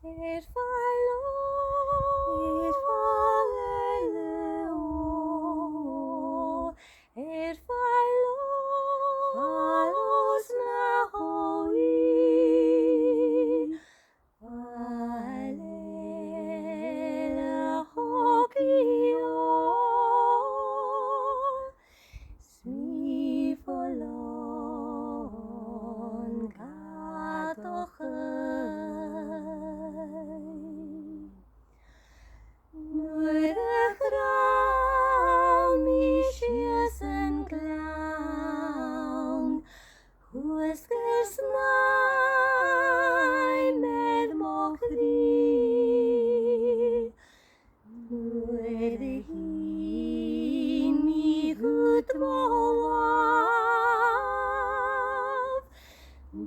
Faill, Faill, Fallos na hoi, Valele hokio, Smi folon katochai. Nur de grauw misjes en clown, Hoes gesnai met mochri. Nur de hin mi goed moaf,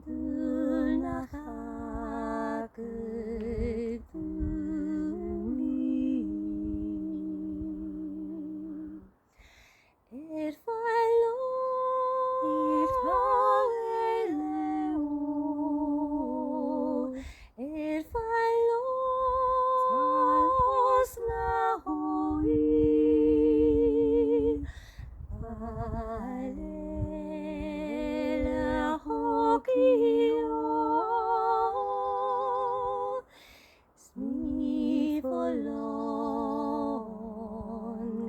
Dul nach hake Faill, Faill, Fallos na hoi, Valele hokio, Smi folon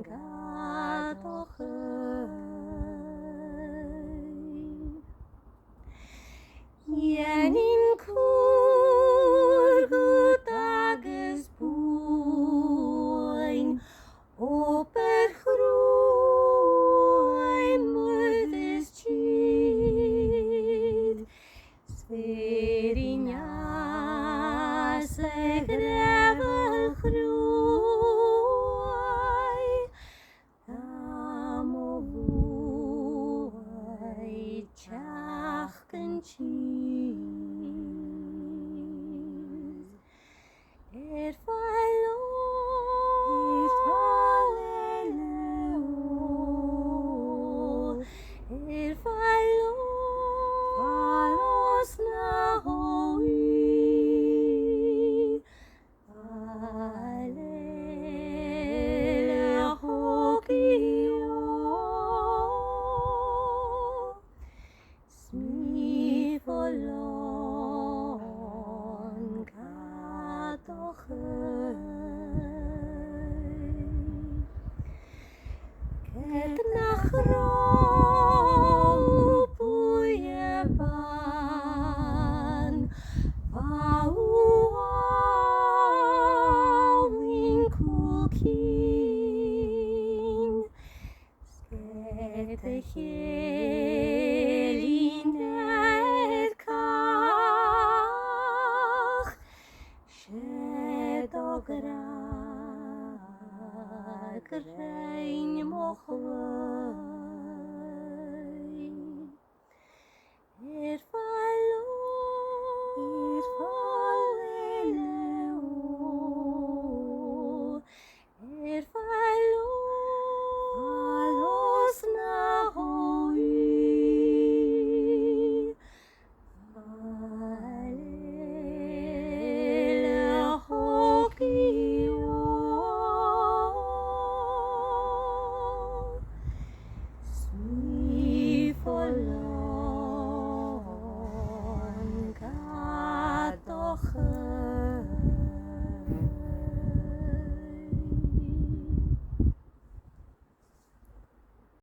katochai. Jenin kur gut tages boein, Oper groei moeders chied, Sverinja se grevel groei, Tamo vuoi tjachken chied. Faill, Faill, Fallos na hoi, Valele hokio, Smi folon katochai. Kijk nach grauw boeien, Wauw in koeking, Skete in het kach, Shet og raak rein mochwe.